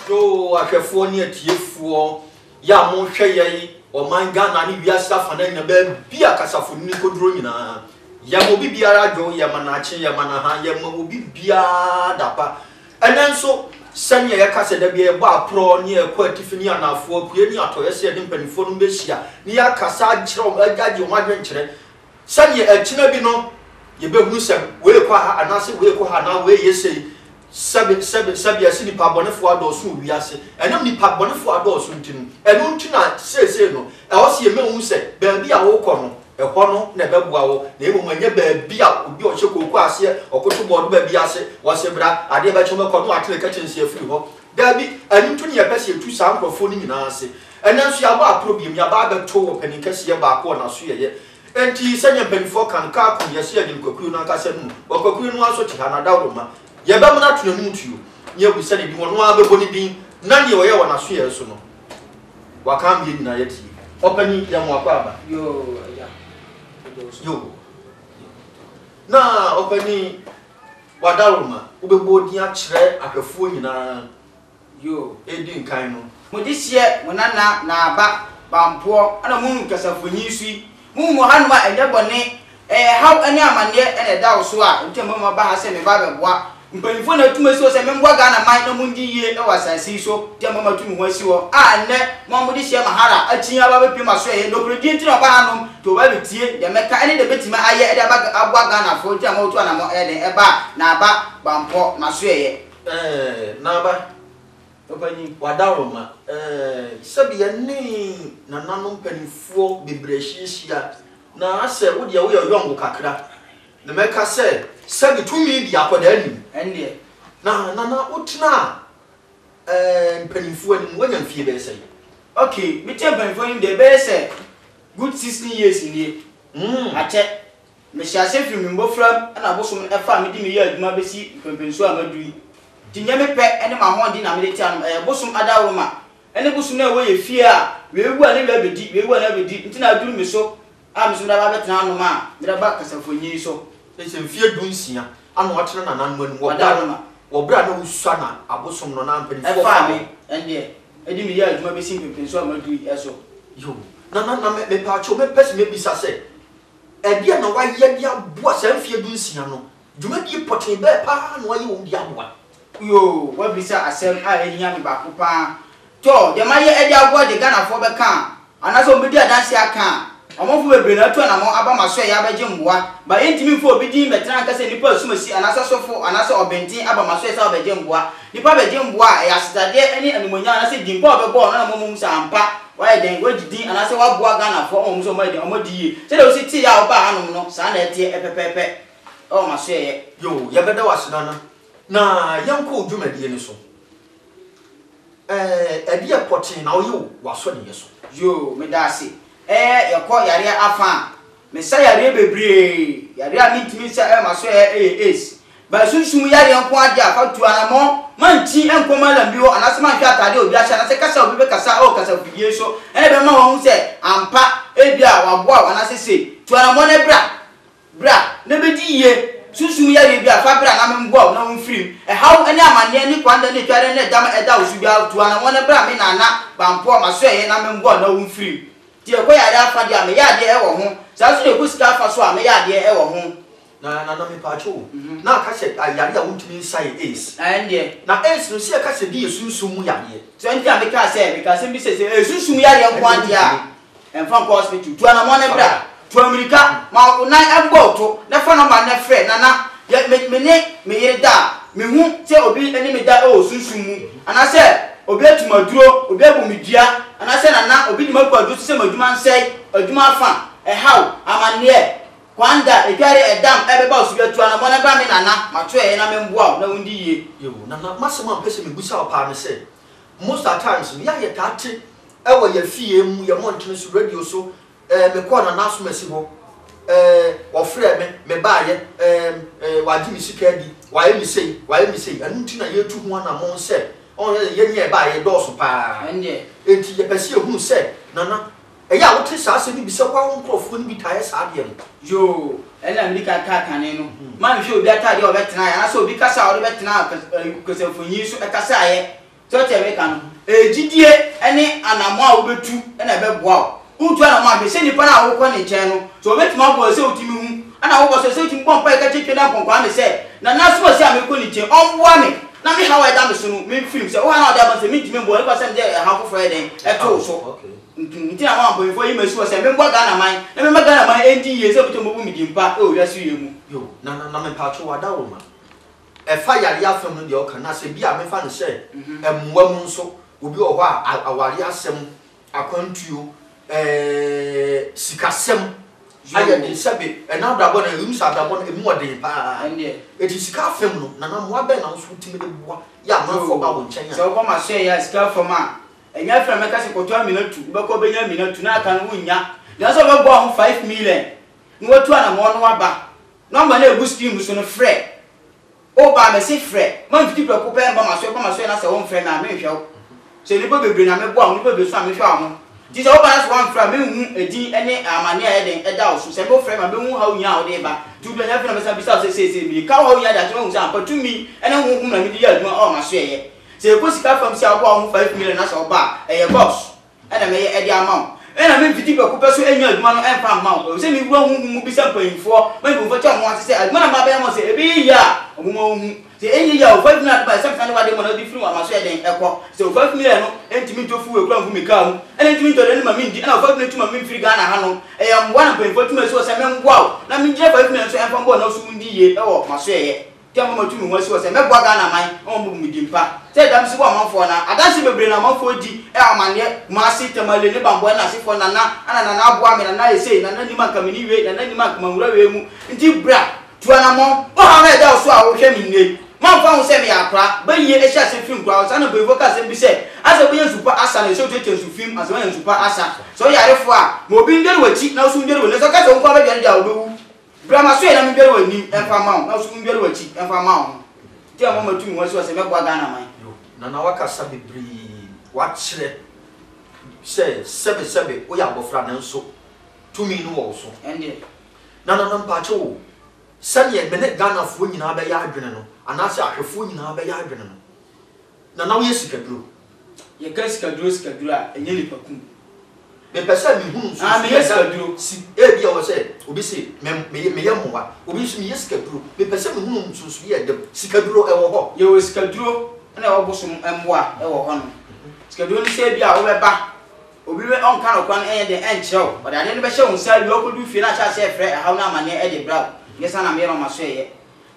Yo, I have 4 near TF4. Ya mon shay, or my gun, and if you are suffering a bed, be a casafu Nico Druna. Yamobi Biara Jo, Yamanachi, Yamanaha, Yamobi Bia Dapa. And then so, Sanya Yakasa, there be a bar pro near Tiffany and our 4 Piania to Essia in Penifon Bessia, near Casa Chrom, a gadget, your adventure. Sanya a Chinabino, you be Musem, where Qua and I say, where Kohana, where you say. Sabi asini pa bone fo adoso wiase enam ni pa bone fo adoso ntinu enu ntina se no e wo se mehu se ba bi a wo kɔ no e hɔ no na bɛboa wo na emu manya ba bi a obi ɔhye koku ase ɔkoto bɔdo ba bi ase wo se bra ade ba kyɛm kɔ no atele ka kyɛnse afiri hɔ da bi enu ntu ne yɛ pɛse etu saa nkrɔfo ni nyinaa ase ɛnan so ya ba problem ya ba bɛto wo panin kɛse ba akɔ na so yɛ enti sanya panifo kan ka ko yɛ se yɛ nkokuru na ka se no okokuru no aso ti na dawo ma ye ba muna tuna mutu ye bu sane bi wono abebo ni din na ne wo ye wona so ye so no waka am ye nyina ye ti opani ya mo akwa ba yo na opani wadaroma ubebo din a kire ahwefuo nyina yo edin kan no modihye monana na aba bampo ana mu kasafonyi sui mu hanuma enyebone how any amane ene da so a ntemo ma ba ha se me ba beboa mpanifo na tuma so se memboa ga na man na mundi yie e wasasi so ntemo ma tumi ho asi wo a ne mo modihye mahara achinya ba bepima so e no bredi ntino ba hanom to ba betie de meka ene de betima aye e de ba aboa ga na fo ntemo to na mo e ba na ba bampo na so e na ba opani wadaroma sabi ya ni na nanom panifo bebrehihia na ase wo de wo yongo kakra na meka se sabi tumi bi akoda ani ende na utna panifo ani wo nyam fie be se okay me tell panifo ni de be se good 16 years ni ache me sha se fi mbo from na bosom e fa me di me ya aduma besi pempenso amadui tinya me pe ene ma ho di na me ti an bosom adawo ma ene bosom na wo ye fie a we wu ani we bedi ntina aduru me so am da ba betena no ma mira ba kasafonyi so se mfie dunsia anu atena na nanu anu wo bra na usua na abosom no na mpani fo fa me ende edi me ya aduma besi pempenso amadu eso yo na me pa cho me pesi me bisa se edi na wa ye dia boa se mfie dunsia no djuma di potin be pa na wa ye wo dia boa yo wa bisa asem a enya me ba ko pa to de ma ye edi agwo de Ghana fo be kan anaso obi di adanse aka amofo bebre na to na mo aba maso ya abaje mboa ba entimi fo obi di metra nka se nipa asumasi anasa sofo anasa obentin aba maso ya abaje mboa nipa beje mboa ya stade ani animonya anasa dimpa obebo na momum sampa wa den wajidi anasa wa boa Ghana fo omum so ma di omodi se de o si ti ya oba hanom no sa na etie epepepe o maso ye yo ya beda wasidana na yanko dwumadi ni so edi apotin na oyo waso ne yeso yo me da se yako yare afa me sa yare bebre yare amitimi sa maso ace ba sunsun yare nko ade afa tu anamo manti enko mala biwo anasema hwa atade obi acha na se kasa obi be kasa o kasa fidie so ene be ma won se ampa ebia waboa anasese tu anamo ne bra ne be di ye sunsun yare bia fa bra na memboa na won firi how ene amane ni kwanda ne tware ne dam eda osu bia tu anamo ne bra me nana bampo maso na memboa na won firi die ko ya da fa dia me ya de e wo ho sa so de ko sika fa so a me ya de e wo ho na me pa cho na ka se ayare a wontumi sai ace ande na ace no se ka se bi esunsun mu yare so enti a me ka se bi se esunsun yare nko ande a emfa ko hospital tu ana mo ne bra tu America ma ko na egbo to na fa no ma na fre na me yere da me hu se obi eni me da o sunsun mu ana se obi atumaduro obi abumidua anase na obi dima kwadu se maduma nsai aduma afa how amane kwanda etware edam ebeba osubiatu ana mo na ba me nana mato na memboa na wundi ye yo na masema pese me gusa opa ne se most of times me ya ye tate ewo ye fie mu ye montene su radio so me ko na naso mesi ho wo frɛ me ba ye wa gimi sika di wa ye mi sei anu ntina ye tu ho na mo se on ye ba ye do so pa ende enti ye pese ehunu se nana eya wo te saa se bi se kwa nkrofo ni bi tae saa de no yo ela mi ka kane no ma mi hwe obi atade o betena ya na so obi kasa o betena kosafonyi so ekasa ye so te me kan ejidie ene anamo a wo betu ena beboa utu anamo a be se nipa na wo ko ne nchen no so obetuma bo se otimi hu ana wo bo se otimi bompa e ka twetwe na konkwa me se na na so se ameko ni nchen onboa me na me hawa da me so no me film se o ha na o da ba se me ntimi bo e ba se me ha fofo e den e to so nti na wa boy for you mesu se me gba Ghana man na me Ghana man endi ye se buto mo bu mi dimpa e o wiase ye mu yo na me pa cho wada wo ma e fa yare afem no de o kan na se bia me fa ne se emwa mu nso obi o ho a aware asem akwantuo sikasem aye de sebe e na brabo na emu sa brabo na emu ode pa e ti sika afem no na mo abe na nso timi de boa ya manfo ba wo nchen ya so ko ma se ya sika from a enya fra me ka se koto aminatu be ko benya aminatu na aka no nya na so be bo 5 million ni watu ana mo no aba number na egu stream so no frɛ o ba me se frɛ man fiti pro ko pe ba ma so na se won frɛ na me hwɛ se ni bo bebre na me bo a ni bo be so a me hwɛ a mo ti se o ba na so won frɛ me hu edi ene amane a ye den eda o so se bo frɛ ma be hu ha unya o de ba tu be nya fra me sa bisa se mi ka ho unya da to hu sa pa tu mi ene hu na mi di ya aduma o ma so ye se ko sika fam si abo 5 million na so ba eye boss ena me ye edi amount ena me fiti pe ko pe so enya aduma no emfa amount se mi wura hu bisa panfo ma bi fo cha mo ase se aduma na ma ba mo se ebi ya omo hu se enyi ya 5 million ba se fa ne wa de mo na di free wa ma so ye den ekọ se 5 million no entimi to fu we kura fu mi ka hu ena entimi to de ma mi ndi ena 5 million to ma mi free Ghana ha no eye mo na panfo to ma so se me ngwa na mi je 5 million so emfa mbo na so ndi ye e wo ma so ye tia mama tu mi won si wo se me gwa Ghana man o mo mi dimpa se dam si wo amanfo na adansi bebre na amanfo di e amane ma si temale ne bambo na si fo na ana na abo ame na ese na ni maka mi ni we na ni maka mawura we mu nti bra tuana mo o ha na da so a wo hwe mi ne man fa ho se me yakra ba ye e sha se film kwa sa na be voka se bi se asa bo ye super asa na so tete su film asa ye super asa so yare fo a mo bi ndere wachi na so ndere wo ne so ka so kwa ba dia wo be wu Brama so na me bere wani emfa ma na so me bere wachi emfa ma ti amama tu mi won so se me gwa Ghana man na wakasa bibri wachire se sebe o ya bofra na nso tumi no wo so ende na mpa che wo sane me ne Ghana fo nyina ba ya adwene no anase ahwefo nyina ba ya adwene no na wo yesika duro ye kasika duro a enye lipa kum me pesa mi hunu so me yesika duro si e bia wo se obi se me yemoa obi so me yesika duro me pesa mi hunu so so ye dem sika duro e wo ho ye wo sika duro na wo bosom emboa e wo ho no sika duro ni se bia wo beba obi we on kan okwan enye de enchrew o da ne be hye won sa bi okodu fie na cha se frɛ ha na amane e de bra yesa na me ro ma so ye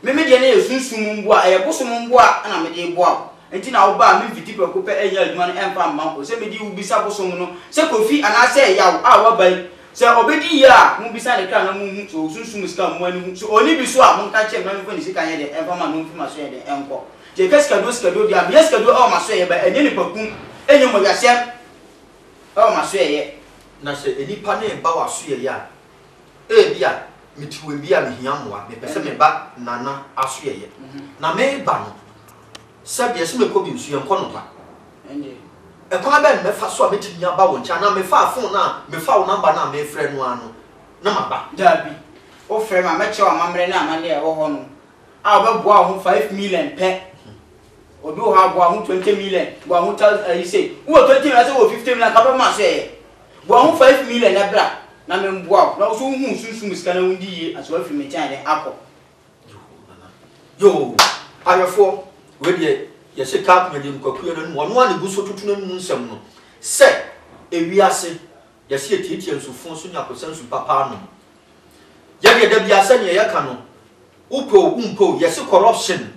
me de ne yesunsum mboa e bosom mboa na me de boa enti na wo ba me viti pe ko pe enye aduma no emfa mma ko se me di ubisa bosom no se kofi ana se yawo a wo bai se obedi ya mu bisa de kra na mu so sunsum sika mu ani so oni bi so a mu ka che na me fo ni sika ye de emfa ma no mfi ma so ye de enko je kaska do dia me kaska do o ma so ye ba enye ni pakum enye mo wiase o ma so ye na se enipa na ba wa so ye ya e bia mitiwe bia me hia moa me pese me ba nana aso ye na me ba no sabe ese me ko bi nsu ye nko no ba ende e kwa ba me fa so a metimi aba wo ncha na me fa phone na me fa wo number na me frɛ no ano na ma ba dabi o frɛ ma me che wa mamre na amane e wo ho no a obeboa ho 5 million pe obi o ha boa ho 20 million boa ho you say wo 20 million say wo 50 million ka ba ma so ye boa ho 5 million na bra na me mboa na so hu sunsum sika na wundi ye aso afi me chan den akọ yo ayefo we de ye se ka me de nkwakuo no no no ane guso tutu na mu nsem no se ewiase ye se tietie nsufo so nya kosansu papa no ye de da bia se ne ye ka no umpo ye se corruption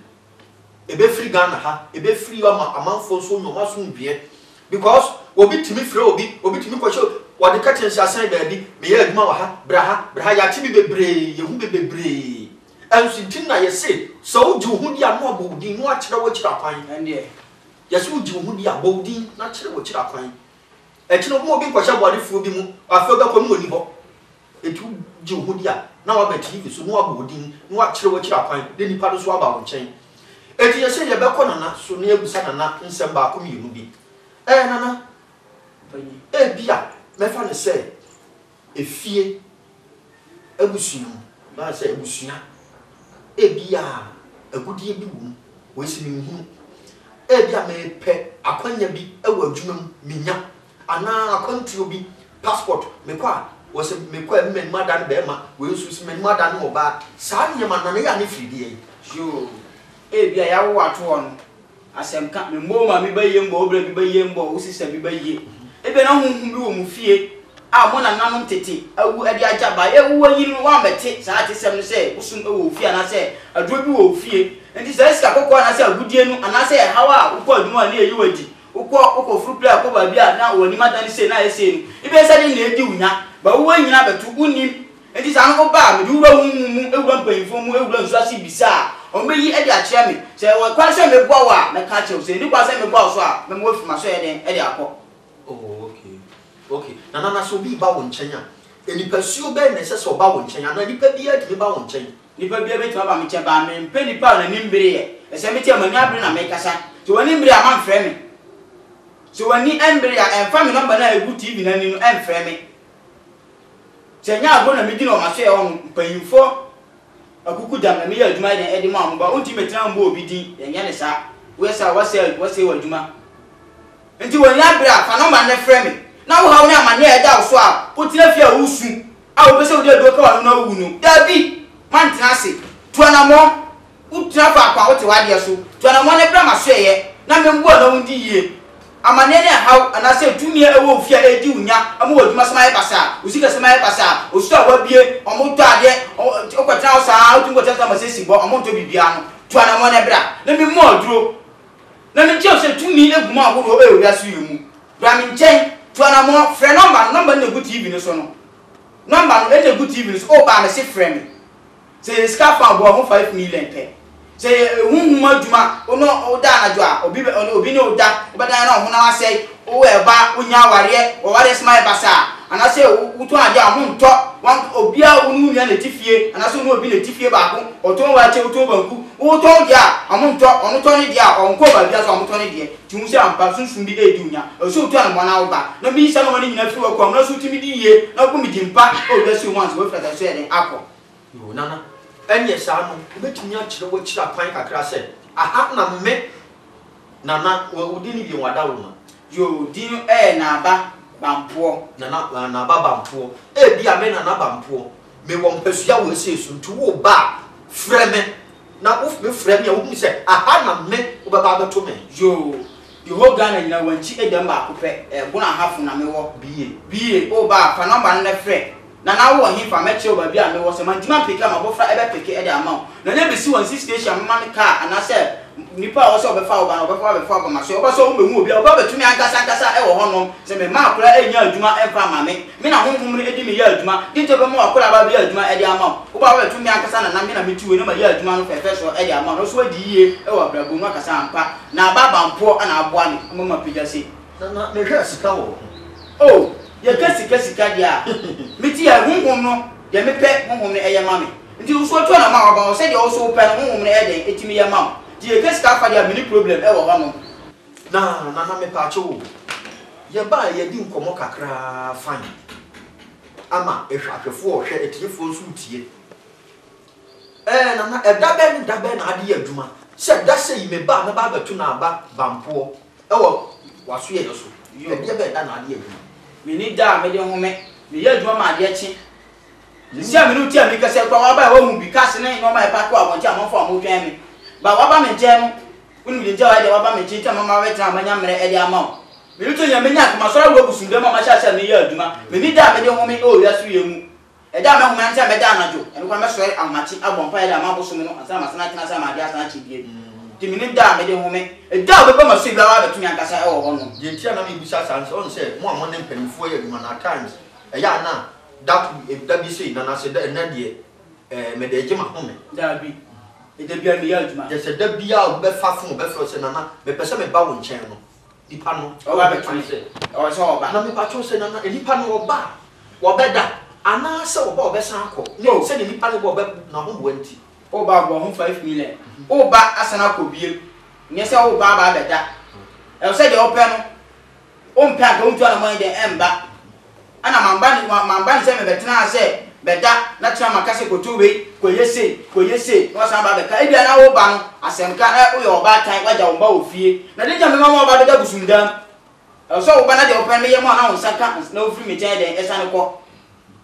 ebe free Ghana ha ebe free amanfo so no maso ndue because obi timi frɛ obi timi kwahye wade ka tensi asan ba bi me ye aduma wa ha bra ya ti bi bebre ye hu bebre ansu tin na ye se so ju hu dia no abodi no akyerɛ wo kyerɛ kwan ende ye se ju hu dia abodi na kyerɛ wo kyerɛ kwan e kyerɛ mo obi kwahye bode fu bi mu afɛ ga kwa mu oni ho etu ju hu dia na wa ba TV so no abodi no akyerɛ wo kyerɛ kwan de nipa do so aba wo nkyɛn eti ye se ye be ko nana so ne ebusa nana nsem ba ko mienu bi nana bia me fa ne se efie ebusuya ba se ebusuya bia agudie bi wum wo esi ni hu bia me pe akwanya bi ewa adwuma minya ana akwantuo bi passport me kwa wo se me kwa me madan be ma wo nsusu me madan mo ba sa nyema na ne ya ne fridie yo bia ya wo ato on asem ka me mo ma me baye mbo obra bi baye mbo wo sisa bi baye ebe na honhum bi wo mu fie a mo na nanom tete awu ade aja ba ye wo yin wa mete sa ate sem se usum wo fie na se adro bi wo fie enti sa sika kokko na se agudie nu ana se hawa ukọ adwuma na eyi wadi ukọ furu player ko ba bia na woni madan se na ese nu ibe se de na edi unya ba wo nyina betu unim enti sa no ba me du wo mu ewura mpanfo mu ewura nsu ase bisa o me yi e de achia me se wo kwa se me bua wa na ka che se ni kwa se me bua so a me mo fi ma so ye den e de akọ oh okay nana so bi ba wo nchen a enipa suo be na se so ba wo nchen a na nipa bi a de ba wo nchen nipa bi be tuma ba me che ba me mpe nipa na nimbere ye e se me tie mani abre na me kasa to wani mbere a man frɛ me so wani embere a emfa me number na egu TV na ni no emfrɛ me se nya agro na me di no ma so ye won mpanyimfo akuku dam na me ya adwuma den e de ma ba unti metra mbo obi din ye nya ne sa we sa wase wadwuma nti wani abre a fa number na frɛ me na wo ha woni amane e da so a potira fia wo su a wo be se wo de do ka wa no na wu no dabi man trase to na mo utra fa kwa wote wade so to na mo ne bra ma so ye na me mbo na wundi yie amane ne haw ana se tumi e wo fia e di unya amu wadwuma sama e basa usika sama e basa osu a wabie omo to ade okwatra o sa o tungo tata ma se si bo omo to bibia no to na mo ne bra na me mo aduro na me je se tumi eguma ahoro e owia so yemu bra me nchen to na mo frɛ number na gu TV no so no number no e na gu TV no so o ba me se frɛ me se scafa bo ho 5 million pe se hunhum adwuma ono oda anajo a obi ne oda obada na ho na wasai o eba onya ware smile basa ana se uto ade a ho nto obia unu nya na tifie ana se unu obi na tifie ba ko oto wa che oto banku uto dia amo nto ono to ne dia onko ba bia so amo to ne dia ti hu se ampa sunsun bi e di unya so uto na mo na oba na bi se no ni nyina fi wa ko na so timi di ye na ko mi di mpa o da se once we frata so eden akọ yo nana enye sa no obetumi a kire wo kire apan kakra se aha na me nana wo di ni bi wada wo no yo di na ba bampo nana na ba bampo bi a me nana bampo me wo mpasua wo se su ntu wo ba frɛ me na wo me frɛ me a wo mi se aha na me wo ba ba to me yo the whole Ghana nyina wanchi edam ba akopɛ bona hafu na me wo biye o ba fa number na frɛ na na wo hin fa meche oba bia me wo se mantima peke ma bofra ebe peke e de ama na nya besi won station man car ana se nipa wo se obefa oba na obefa oba ma so oba so wo memu obi oba betumi ankasa e wo honom se me ma akora enya adwuma e fa ma me na honhom ne edi me ya adwuma dinte be mo akora ba bia adwuma e de ama oba wo betumi ankasa na me na metiwe na ma ya adwuma no fefe so e de ama no so adi yie e wo abrabo mu akasa ampa na baba mpo ana aboa me mo ma pija se na me hwe sika wo oh ye kasika dia meti ya honhom no ye mepe honhom ne eye mame nti uso to na ma wa ba se de uso pe no honhom ne eden etimi ye mam ti ye kasika fa dia mini problem e wo hono na me pa cho ye ba ye di nkomo kakra fan ama ehwahwefo ohwe etifo nso tie na da be na ade ye adwuma se da se yi me ba na ba betu na aba bampo e wo waso ye so ye be da na ade ye adwuma mini da me de home me ya adwuma ma de echi si a me no tia me kase kwa wa ba wa hu bi kase ne no ma e pa ko abonti amofo amotwan me ba wa ba me je no unu de je wa de wa ba me chi ta mama wetra amanya mere e de ama me no to nya me nya akoma so ra wo busunde mama sha sha me ya adwuma me ni da me de home o ya so ye mu e da me home antia me da anajo e kwa me so amachi abompa e da ma boso me no asama sana kina sa ma de asana chi bie ti me ni da me de home e da we ba ma so bia wa betumi ankasa e wo ho no ye tia na me busa sanse on se mo amon ne mpanifo ye adwuma na times e ya na that bi say na se da na de me de jema home da bi e da bia me ya adwuma je se da bia o be fa fun o be fro se na me pese me ba wo nchen no ipa no o ba betumi se o so o ba na me pa cho se na ipa no o ba wo be da ana se wo ba o be san akọ no se ni ipa no bo be na ho bo anti Oba go 5 million. Oba asana ko biem. Nye se oba ba beda. E se de open no. O mpa ga untu na man de emba. Ana mamba se me betena se beda na tira makase kotu we koyese no san ba beka. E bia na oba no asemka o ye oba tan waja omba ofie. Na de jam mama oba beda gusundam. E so oba na de open me ye mo na onsaka na ofri me chen de esane ko.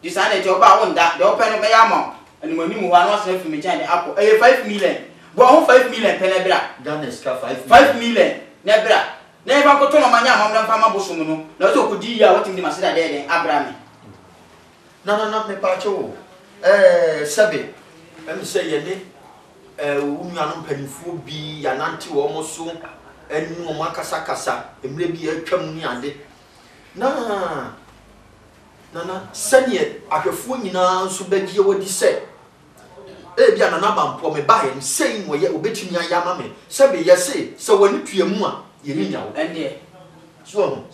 Di san de oba wonda de open no be ya mo. Ani mani mu wa no asan fi me chen de akọ. E 5 million. Bo 5 million penebra. Ghana is 5 million. Nebra. Na eba ko to no manya amam dan fama bosom no. Na so ko di ya wotim di masida de den abrame. Na me pa cho. Sabe. Em say ye ne unuanom panifo bi ya nante wo mo so enu o makasa kasa emre bi atwam ni ade. Na sanye ahwefo nyina so bagie wodi se. Bia na bampo me ba ye sei wo ye obetumi ayama me. Sabe ye sei se woni tuamu a ye ni nyawo. Ende. So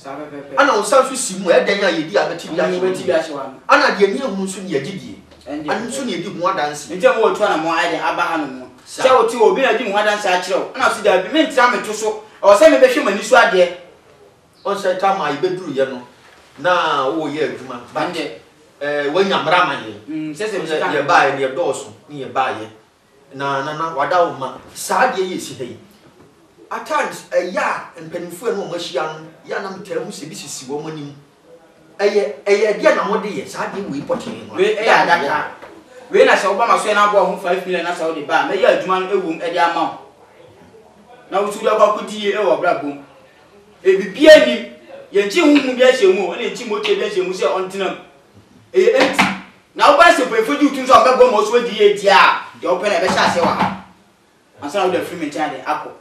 ana onsan so simu edan a yedi abeti bia hwa ana de ni ahu so ne agidie ana so ne edi ho adanse ntia mo otu ana mo ade aba ha no mo se oti obi na di mo adanse a kire ana so da bi me ntira me to so o se me be hwe mani so ade on se ta ma ibeduru ye no na wo ye adwuma bande wanya mrama ye se ye ba ye doso ni ye ba ye na wada wo ma sa de ye si hei at times ya mpanimfo no mo hia no ya na mtahu se bi sisi wo manim eye dia na mode ye sa de we potin no we ya data we na se oba maso na abo ho 5 million na sa wo de ba me ya adwuma no ewum e de ama na wo su da kwa kudi ye e wo bra bom e bibia ni ye nchi hu mu bia hyemu na nchi mo che bia hyemu se ontinam enti na wo ba se pefo di utun so obego mo so di ye dia de open e be sha se wa ansa wo da free me chande akọ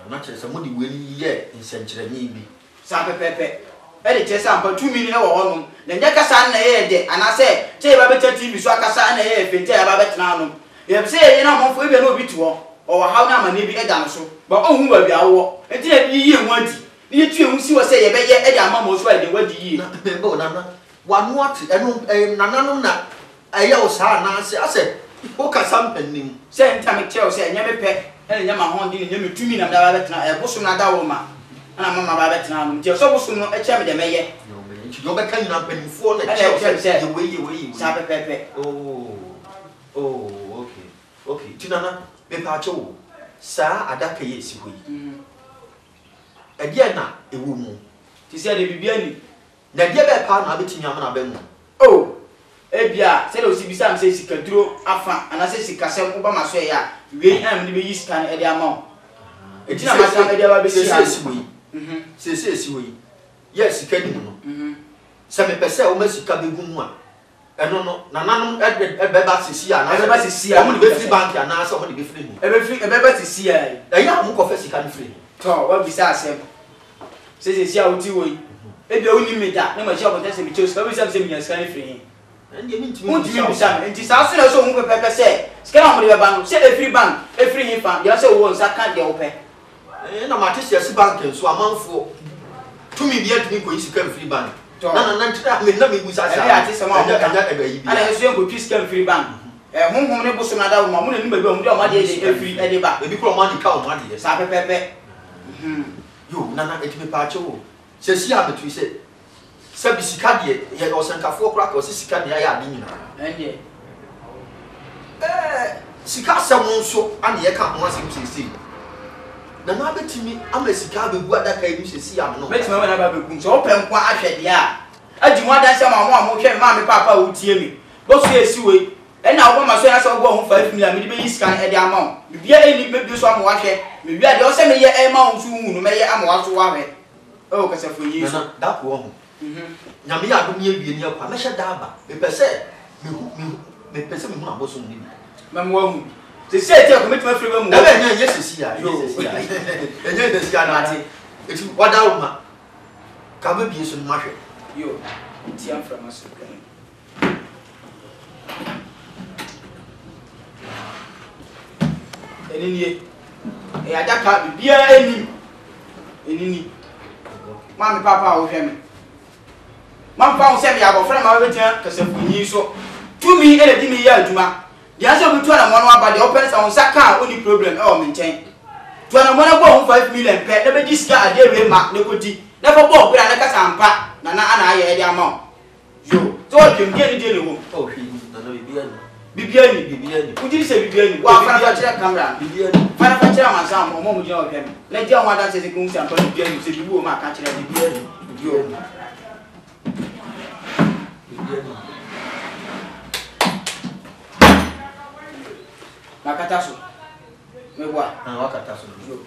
na che se mo di we ni ye nsenkyeranye bi sa pepepe e de che sa ampa 2 million e wo honum na nya kasa na ye de anase che ba be TV so akasa na ye fente ya ba betena no ye be se ye na monfo e be na obi tuo o wa hawo na amane bi e da no so ba ohun ba bi awo enti na bi yi hu adi ni tu ehun si wo se ye be ye e de ama mo so e de wadi yi na be bo na wanu ati enu nananum na aye o sa na ase o kasa mpanim se enta me che o se nya me pe e nya ma ho ndi nya me tumi na da ba betena e boso na da wo ma ana mama ba betena no nti so boso no e che me de meye no me nti do be kan na panimfo na che ye we sa pepepe okay tinana be pa che wo sa adaka ye si hoyi e dia na ewu mu ti se de bibia ni na dia be pa na abetimi amana ba mu ebia se de osibisa am se sikaduro afa ana se sikasem oba maso ya we am ni be yi scan e de ama e tina masam e de ba be si si hoyi si hoyi yes sikadi mu no se me pese o ma sika be gu mu a eno no nananum e be ba sisi a na ba sisi a mo de be free bank na so mo de be free ni e be ba sisi a e ya mo ko fe sika ni free to wa bisa asem se sisi a uti wo ebia woni meda na ma sha ko tese mi chose ba bisa se mi nya scan free ndi mi ntimi bisa enti sa so na so hu pepe se scan mo de be ba no se e free bank e free hin fa ya se wo nsa kan de wo pe na ma tese si bank so amanfo tumi bia tumi ko isi kan free bank na ntira me na me busa sa ya tese ma anya ebe yi bi ana so en ko twis kan free bank honhom ne boso na da wo ma mo na ni ba bi o mo de o ma de e free e de ba ebi ko ma di ka o ma de sa pepe yo na etimi pa che wo se si a betu se bisika de ye o sankafo kura ka o sika de ya ade nyina ende sika samu nso ana ye ka ho asem sisi na betimi ama sika begu adaka yi sisi am no betimi na ba begu so open kwa ahwede a adi mo adan se ma mo hwe ma me papa wo tie mi bo so esi we e na wo ma so ya se wo ho 5 million me de be yi scan e de ama bibia e ni me bi so am wa hwe me bia de o se me ye e ma wo so hu no me ye am wa so wa hwe o ka se fo yi so da ko ho nyame ya dum ye wie ni akwa me hye da aba me pese me pese me hu na bo so ni me mo hu se se te ko me tuma free me mo da be nya sisi ya enya de sisi na ati eti wada wo ma ka be bi so ma hwe yo ti am from us enini e adaka bibia enini mami papa wo hwe me mam fa wo se me abofra ma wetia kasafunyi so tumi ene di me ya adwuma the answer be 2 and 1 about the open sound saka only problem e o maintain 2 and 1 go 5 million pe na be dis ka ade we ma na koti never go bra na kasa ampa na ana aye e dey amount yo so what you dey dey wo oh he na no bibiani ujiri se bibiani wa fana fa kira camera bibiani fana fa kira mansa mo mo jina o hwem na dia wa dan se se kun se ampa bibiani se bibu o ma ka kira bibiani yo makataso mewa wakataso yo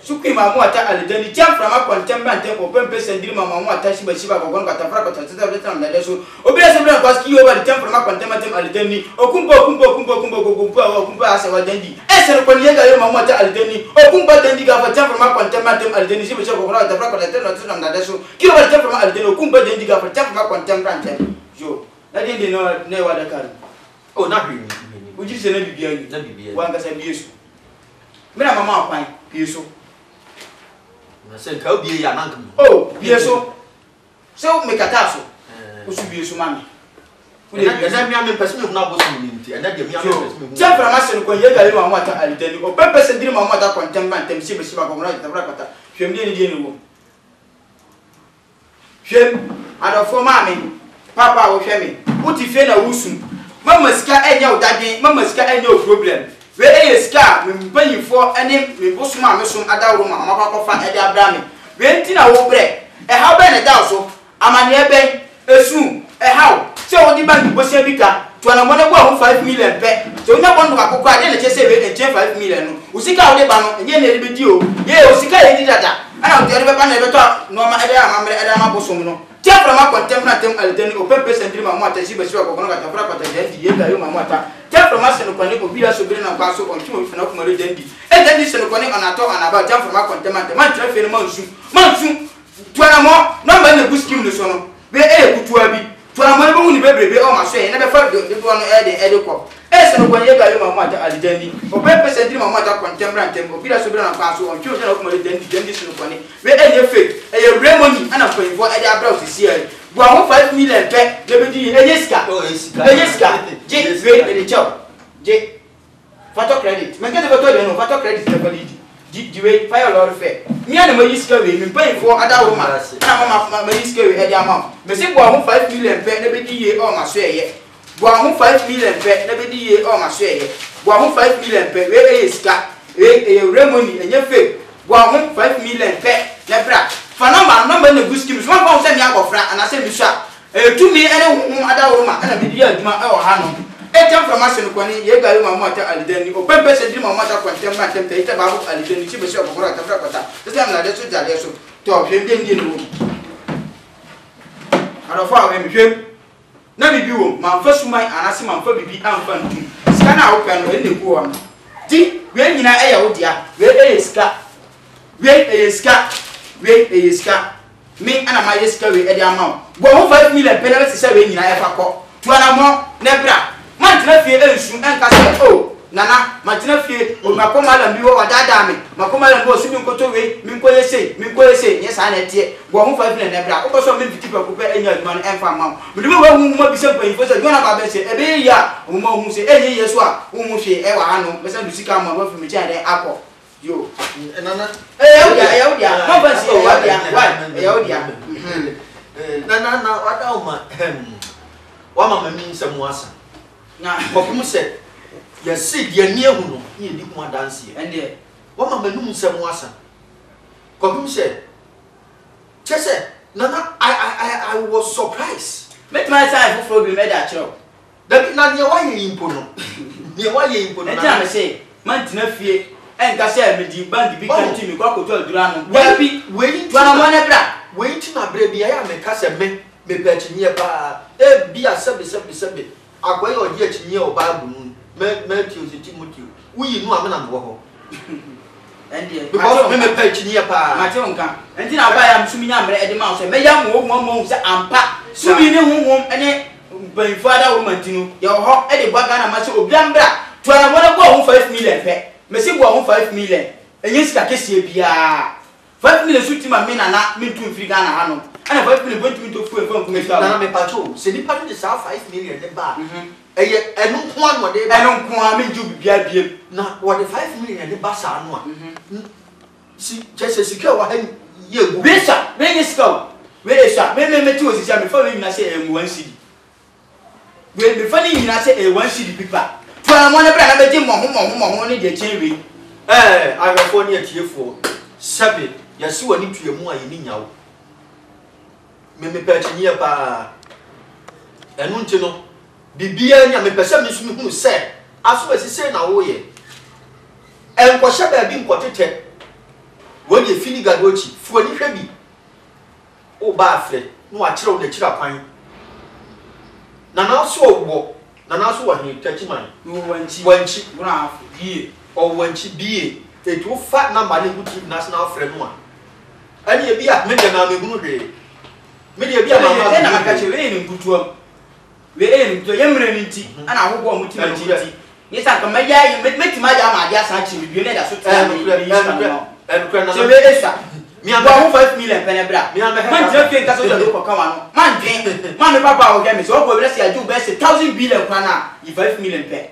sukui mamu ata alidani tiam frama kontemba ntem open pese ndiri mamu ata shiba gogon kata fra kata tata beta na deso obira se bra kwaski yo ba tiam frama kontemba ntem alidani okumpo ase wa dandi ese no kwani yega yo mamu ata alidani okumpo dandi ga fa tiam frama kontemba ntem alidani shiba gogon kata fra kata tata na deso kilo ba tiam frama alidani okumpo dandi ga fa tiam frama kontemba ntem yo na dindi no ne wa dakar oh na hwi uji se na bibia wa ngasa biesu mira mama apan biesu na se ka obi ya nanka oh bieso so me kataso osu bieso mami na mi ame pese me na boso mi nti na de mi ame pese me tiam framasen ko ye gari ma mata alideni o pepe se diri ma mata kontemba ntem si besi ba ko na tabra kata hwem de ni wo hwem adofo mami papa wo hwemi uti fe na wusum mama sika enya odadwen mama sika enya o problem we eyeska me mpanyifo ene me bosuma mesom adawro ma mama kwafa ede abrami we ntina wo bre e ha be ne daw so amane ben esu e ha se wodi bank bosia bika to na mone bo 5 million pe so nya bondo akoko ade ne chese we 5 million no usika wo de ba no enye ne ebe di o ye usika ye di dada ana o de be ba na ebe to no ma ede amamre ede amabosom no tia frama kontemna tem alideni o pepe sendri ma mata shiba ko kono kata fra kata dendi ye ga yo ma mata tia frama se no kwani ko bia so bire na kwa so on timo fina ko mare dendi e dendi se no kwani ona to ona ba tia frama kontemna te man tra fe no mansu tuana mo no ma na buskim no so no be e kutua bi tuana mo be woni bebrebe o ma so e na be fa de do no e de ko e se no kwani ye ga yo ma mata alideni o pepe sendri ma mata kontemna tem o bia so bire na kwa so on timo fina ko mare dendi se no kwani we e ye fake e ye remoni ana ko info e de abra osisi e bo 5 million pe le be di eyeska je we de chop je photo credit me get photo de no photo credit de valid di we fire lot fe mi ana ma yiska we mi pay for ada wo ma ana ma yiska we e de amount me se bo 5 million pe le be di ye o ma so eye bo 5 million pe le be di ye o ma so eye bo 5 million pe we eyeska e remoni enye fe bo 5 million pe le bra fa number na buskim so ma say mi agofra ana say mi sha tumi ene hu adawro ma ana bi dia aduma e o ha no e tem information ko ni ye gari ma mata alideni o pepe se di ma mata kwantem ma tem te ba bu alideni chi be se okoro ta fra kwata se am na de so jale so to hwem de ndi no arofa we mi hwem na bibi wo ma fa sumai ana se ma fa bibi amfa ntu sika na wo kan no ene ku wa di we nyina e ya wo dia we e sika we eyeska me ana ma yeska we e de amount bo 5 million pe na se se we nyina e fa ko to ana mo ne bra man tena fie ensu enka se o nana man tena fie o makoma la biwo wadada me makoma la bo su mi nkoto we mi nkoye se nye sa na tie bo 5 million ne bra o ko so me fiti pa ko pe enya aduma no enfa ma me de wa hu mo bi se pan fo se jona ba be se e be ya o mo hu se enye yeso a o mu hwe e wa ha no me se du sika ma wa fi mi cha de akọ yo nana ya no ba si wa dia nana wada uma wa mama mi nsem wasa na kokum se ya si dia ni ehu no ye di kuma dance ende wa mama num nsem wasa kokum se chese nana I was surprised met my side for problem e da chiro da na ne wa ye impo no ne wa ye impo no na me say man tina fie enka se me di band bi kan ti mi kwa koto adura no we tuana mo ne bra we ti na bra bi ya me ka se me pe chinye pa e bi a sebe agwa ye odi chinye o bible nu me Timothy uyi nu amena no ho ende because me pe chinye pa ma te onka enti na ba ya msumi nya mre e de ma so me ya mo se ampa sumi ne honhom ene ban father woman tinu ye ho e de gbaga na ma se obiambra tuana mo ne bo 5 million pe me se bo 5 million enye sika kese bia 5 million suti ma me na me tu mfiri Ghana ha no ana 5 million point to fuel from commercial na me pacho se ni pa de sa 5 million de ba eye enu ko anu de ba enu ko a me ju bibia biem na what the 5 million de ba sa anu a si just secure wa hen ye gu bisa me ni scout we esha me ti osisi me fa me nyina se M1 cd we me fa ni nyina se A1 cd pipa to na mo na bra na be ji mo ho ni de chen we ahwefo ne atiefo sabe yesi wani tuemu a yeni nyawo me pa chinye pa enu nti no bibia nya me pese me sumi hunu se aso asise na wo ye enko hye ba bi nkotete woni efini gadochi fu ani hwe bi o ba afre no a kire wo de kira kwan na so owo na so wa hin tachiman no wanchi bra afu bie o wanchi bie etu fa number ne guti national friend no a ani e bia me de na me hunu hwe me de bia mama na maka che we ni nkutuam we ni to yemre ni nti ana ahogbo muti na nti ni sa ka maja yi meti maja ma dia sa chi bi ne da so twa ni so we esa mi aba 5 million penebra man je fe nka so do ko kawa no man me papa o gemi so o bo bless ya ju be 1000 billion kwa na 5 million pe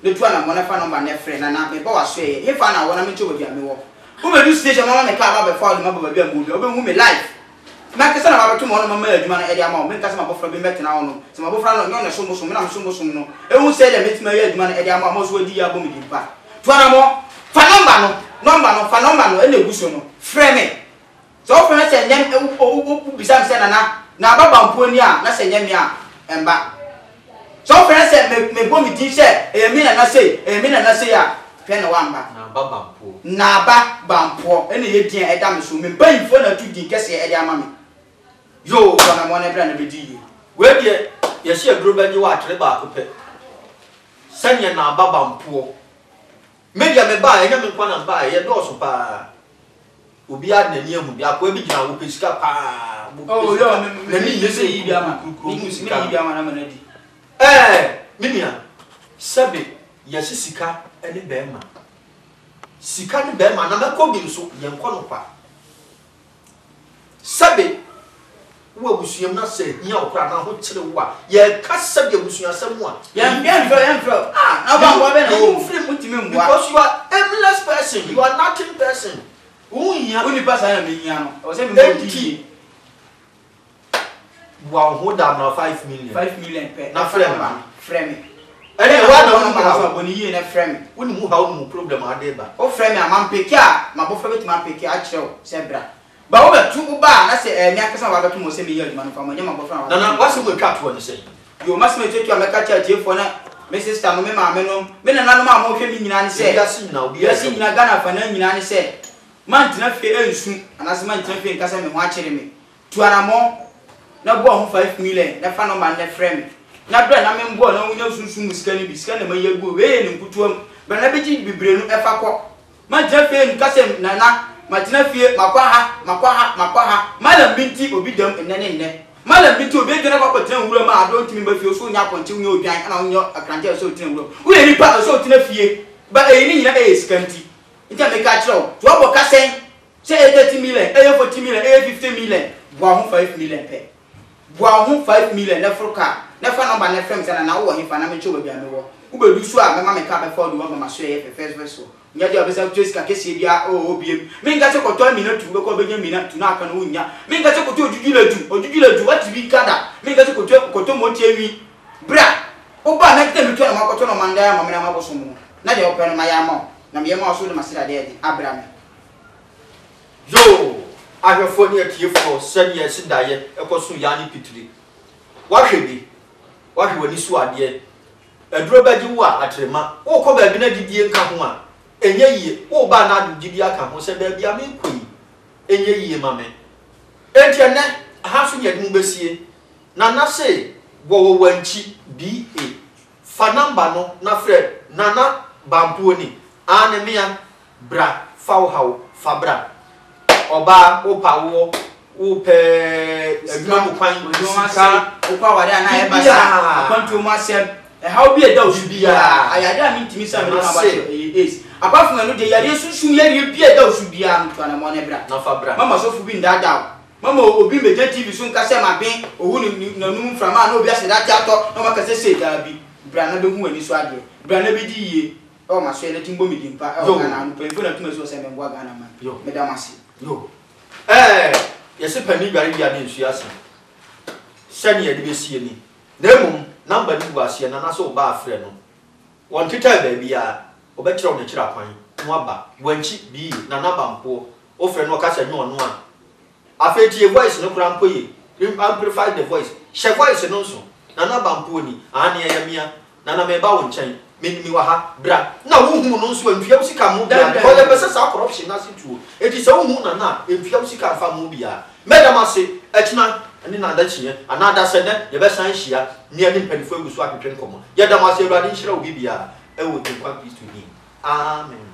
le tu ana mo na fa number na frɛ na me ba wa so ye he fa na wona me chobo bia me wo wo be do station mama me ka ba be fa ma ba bia mu bi o be hu me live ma kesa na ba to mo no mama adwuma na e dia ma o me kasa ma bofra be metena wo no se ma bofra no nyo na so mo so me na so mo so no e hu se de metima ya adwuma na e dia ma mo so adi ya bo me di pa to ana mo fa number no e na egu so no frɛ me so for na se nyam o bisam se na baba mpo ni a na se nyam ya emba so for na se me bo mi di se e mi na se ya hwe na wamba na baba mpo e na ye din e da me so me ban fo na tu din kese e de ama me yo na mo na bra na be di we de ye se aduro ba ji wa atre ba ko pe sanya na baba mpo media me ba e nya me kwa na ba ye do so pa obi ad na ni ahu bi akwa bi gina wo pesika pa oh yo na ni yese yi bi ama ni musika yi bi ama na manadi minia sabe yesi sika ene be ma sika ne be ma na meko bi so ye nko no pa sabe wo abusuam na se hia okra na ho kire wo a ye ka sabe abusuasam a yan fro na ba wo be na wo free mutimi mwa because you are aimless person, you are nothing person. Uni pasa na me hia no o se me mo di wow hold down na 5 million pe na frame ene wa na mo ba so boni yi na frame woni mu ha woni mu problem ade ba o frame a man peki a ma bo frame ma peki a kire se bra ba wo be tu ba na se mi akasa ba beto mo se me yi aduma no fa mo nya ma bo frame na wase mo twa to ne se yo mas me tutu ameka cha jefo na me sister no me ma me no me na no ma mo hwe mi nyina ne se ya si nyina Ghana fa na nyina ne se man tina fe ensu anase man tina fe nkasa me ho akere me tuara mo na bo ho 5 million na fa no man na frame na bra na me mbo na wunya sunsun musika ni bi sika na mayagu we ni nkutuam bra na beji bibre no efa ko man tina fe nkasa na ma tina fe makwa ha malam binti obi dam enne malam binti obi gena kwa tina wuro ma ado ntimi ba fie so nya konti wunya obian ana wunya akranje so tina wuro wo eri pa so tina fie ba e ni nyina e skanti nti me ka kiro to obo kasen se 30 million 40 million 50 million bo ho 5 million pe bo ho 5 million na fruka na fa number na frame sana na wo he fa na me choba bia me wo wo be du so a me ma me ka be for do wo ma so ye first verse nya dia be sa Jessica kesi bia o obiem me nga se ko to mi na tu be ko be nya mi na tu na aka na wo nya me nga se ko to ojujuladu what bi kada me nga se ko to mo tie wi bra o ba na kete mi to na ma ko to no manda ya ma me na ma bo so mu na de o pe no ma ya ma na me ma so de masira de Abraham yo ahwefo ne atiefo sani yesi daye ekoso yani pitiri wahwe bi wahwe wani so ade aduro baji wo atrema wo ko ba bi na didie nka ho a enye yie wo ba na didie aka ho se ba bia me koi enye yie ma me entiene ha so nye dum besie na se wo wanchi ba fa number no na fred nana bampo ni anemia bra fawhaw fabra oba opawo upe adwuma kwan sika opa wade na e basa akwantu ma sem e how be da osubia ayade am ntimi sa me na ba is apart from no de yade susu yade bia da osubia nto na mo ne bra na fabra mama so fu bi ndada mama obi meje TV so nka se maben ohu ni nanum frama na obi aseda tiato na maka se se da bi bra na be hu ani so ade bra na be di yie o ma so ele timbo mi dimpa o na no pe na tuma so se me ngwa Ghana man me da masi yo yesi pani gbari bia ni nsu ase sani ye de be sie ni nemum number ni wa sie na na so ba afre no won tita ba bia obekire o ne kira kwan no aba wanchi bi na naba mpo o fre no ka se nyo no a afeti voice no kura mpo ye amplify the voice she voice no so na naba mpo ni ani ya mia na me ba wo nchen me wa ha bra na wo hu no so anfia usika mu bia ko le pese sa corruption na situ eti se wo hu na anfia usika fa mu bia madam ase etina ani na da chiye anada se ne ye be san hia ni ani mpanifo egusu atwetwe nkomo ye dam ase awurade nhyira wo bibia e wo te kwa Kristo ni amen.